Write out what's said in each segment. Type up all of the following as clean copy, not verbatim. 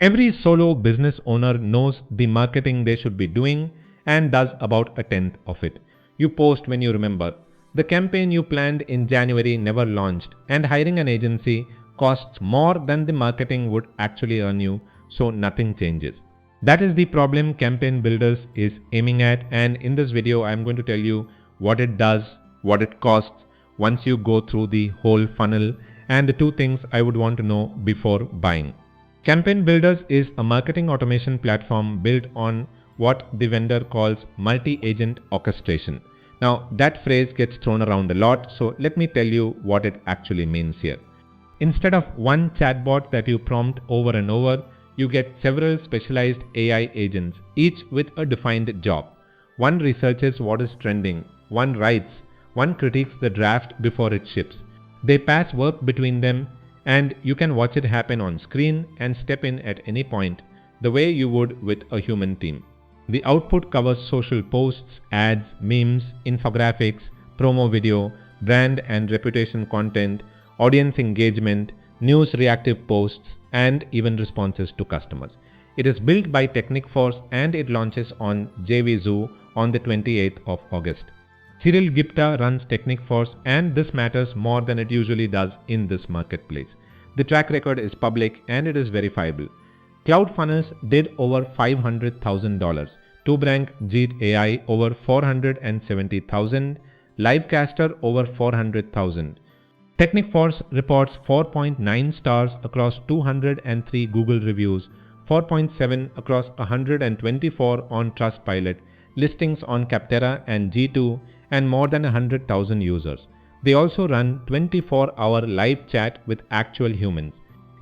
Every solo business owner knows the marketing they should be doing and does about a tenth of it. You post when you remember. The campaign you planned in January never launched, and hiring an agency costs more than the marketing would actually earn you, so nothing changes. That is the problem Campaign Builders is aiming at, and in this video I am going to tell you what it does, what it costs once you go through the whole funnel, and the two things I would want to know before buying. Campaign Builders is a marketing automation platform built on what the vendor calls multi-agent orchestration. Now that phrase gets thrown around a lot, so let me tell you what it actually means here. Instead of one chatbot that you prompt over and over, you get several specialized AI agents, each with a defined job. One researches what is trending, one writes, one critiques the draft before it ships. They pass work between them, and you can watch it happen on screen and step in at any point, the way you would with a human team. The output covers social posts, ads, memes, infographics, promo video, brand and reputation content, audience engagement, news reactive posts, and even responses to customers. It is built by Teknikforce and it launches on JVZoo on the 28th of August. Cyril Gupta runs Teknikforce, and this matters more than it usually does in this marketplace. The track record is public and it is verifiable. CloudFunnels did over $500,000. TubeRank Jeet AI over $470,000. Livecaster over $400,000. Teknikforce reports 4.9 stars across 203 Google reviews, 4.7 across 124 on Trustpilot, listings on Capterra and G2, and more than 100,000 users. They also run 24-hour live chat with actual humans.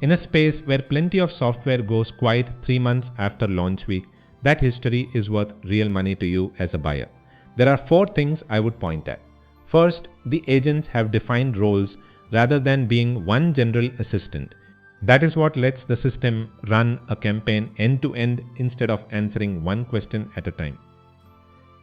In a space where plenty of software goes quiet 3 months after launch week, that history is worth real money to you as a buyer. There are 4 things I would point at. First, the agents have defined roles rather than being one general assistant. That is what lets the system run a campaign end to end instead of answering one question at a time.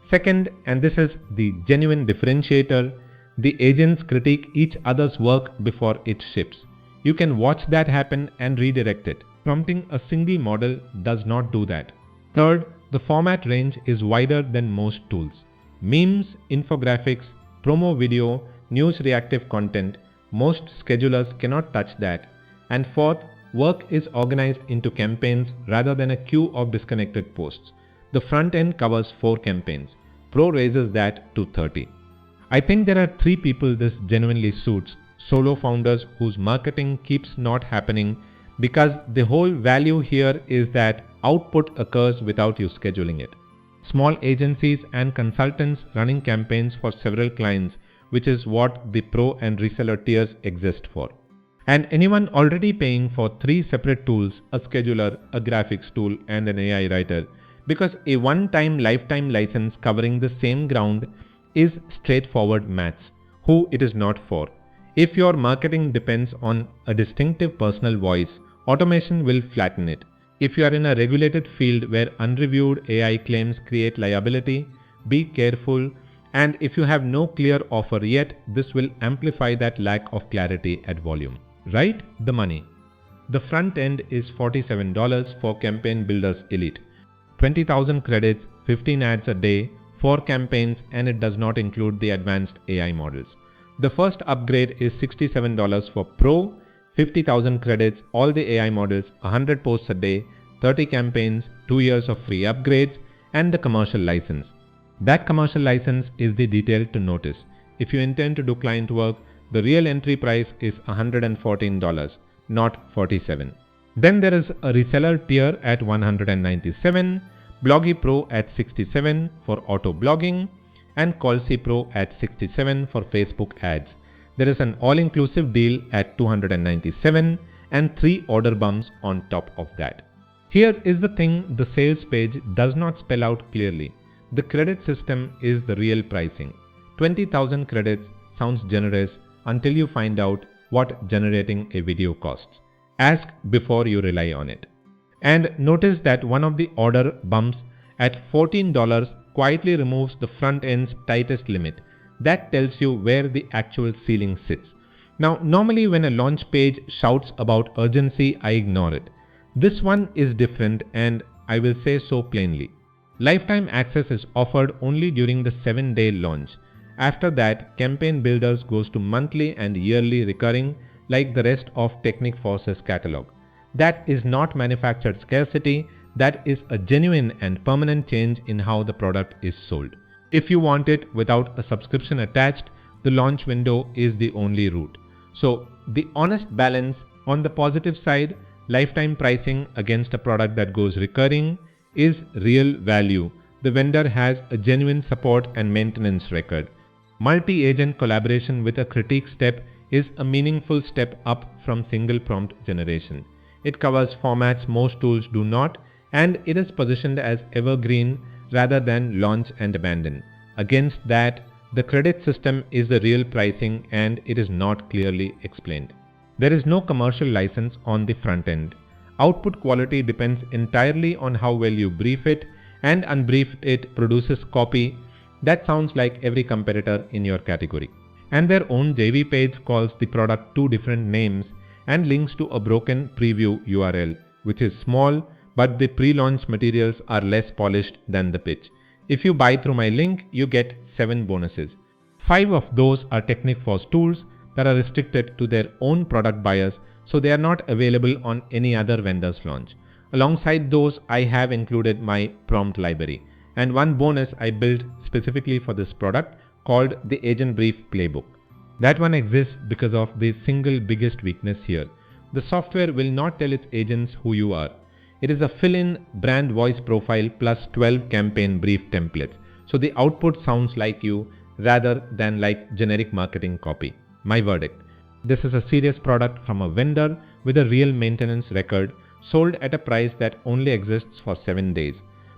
Second, and this is the genuine differentiator, the agents critique each other's work before it ships. You can watch that happen and redirect it. Prompting a single model does not do that. Third, the format range is wider than most tools. Memes, infographics, promo video, news reactive content, most schedulers cannot touch that. And fourth, work is organized into campaigns rather than a queue of disconnected posts. The front end covers 4 campaigns. Pro raises that to 30. I think there are 3 people this genuinely suits: solo founders whose marketing keeps not happening, because the whole value here is that output occurs without you scheduling it. Small agencies and consultants running campaigns for several clients, which is what the pro and reseller tiers exist for. And anyone already paying for 3 separate tools, a scheduler, a graphics tool, and an AI writer, because a one-time lifetime license covering the same ground is straightforward maths. Who it is not for. If your marketing depends on a distinctive personal voice, automation will flatten it. If you are in a regulated field where unreviewed AI claims create liability, be careful, and if you have no clear offer yet, this will amplify that lack of clarity at volume. Right? The money. The front end is $47 for Campaign Builders Elite. 20,000 credits, 15 ads a day, 4 campaigns, and it does not include the advanced AI models. The first upgrade is $67 for Pro, 50,000 credits, all the AI models, 100 posts a day, 30 campaigns, 2 years of free upgrades, and the commercial license. That commercial license is the detail to notice. If you intend to do client work, the real entry price is $114, not $47. Then there is a reseller tier at $197, Bloggy Pro at $67 for auto blogging, and Colsy Pro at $67 for Facebook ads. There is an all-inclusive deal at $297 and 3 order bumps on top of that. Here is the thing the sales page does not spell out clearly. The credit system is the real pricing. 20,000 credits sounds generous until you find out what generating a video costs. Ask before you rely on it. And notice that one of the order bumps at $14 quietly removes the front end's tightest limit. That tells you where the actual ceiling sits. Now, normally when a launch page shouts about urgency, I ignore it. This one is different, and I will say so plainly. Lifetime access is offered only during the 7-day launch. After that, Campaign Builders goes to monthly and yearly recurring like the rest of Teknikforce's catalog. That is not manufactured scarcity, that is a genuine and permanent change in how the product is sold. If you want it without a subscription attached, the launch window is the only route. So, the honest balance on the positive side, lifetime pricing against a product that goes recurring, is real value. The vendor has a genuine support and maintenance record. Multi-agent collaboration with a critique step is a meaningful step up from single prompt generation. It covers formats most tools do not, and it is positioned as evergreen rather than launch and abandon. Against that, the credit system is the real pricing and it is not clearly explained. There is no commercial license on the front end. Output quality depends entirely on how well you brief it, and unbriefed it produces copy that sounds like every competitor in your category. And their own JV page calls the product two different names and links to a broken preview URL, which is small, but the pre-launch materials are less polished than the pitch. If you buy through my link, you get 7 bonuses. 5 of those are Teknikforce tools that are restricted to their own product buyers, so they are not available on any other vendor's launch. Alongside those, I have included my prompt library, and one bonus I built specifically for this product called the Agent Brief Playbook. That one exists because of the single biggest weakness here. The software will not tell its agents who you are. It is a fill-in brand voice profile plus 12 campaign brief templates. So the output sounds like you rather than like generic marketing copy. My verdict: this is a serious product from a vendor with a real maintenance record, sold at a price that only exists for 7 days.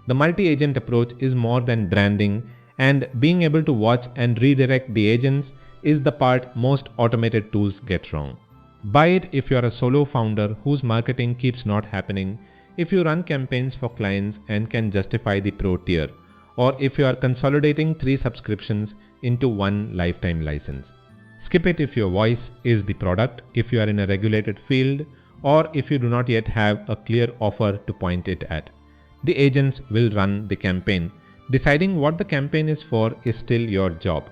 The multi-agent approach is more than branding, and being able to watch and redirect the agents is the part most automated tools get wrong. Buy it if you are a solo founder whose marketing keeps not happening, if you run campaigns for clients and can justify the pro tier, or if you are consolidating 3 subscriptions into one lifetime license. Skip it if your voice is the product, if you are in a regulated field, or if you do not yet have a clear offer to point it at. The agents will run the campaign. Deciding what the campaign is for is still your job.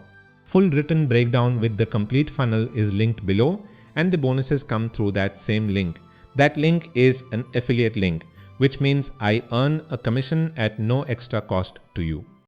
Full written breakdown with the complete funnel is linked below, and the bonuses come through that same link. That link is an affiliate link, which means I earn a commission at no extra cost to you.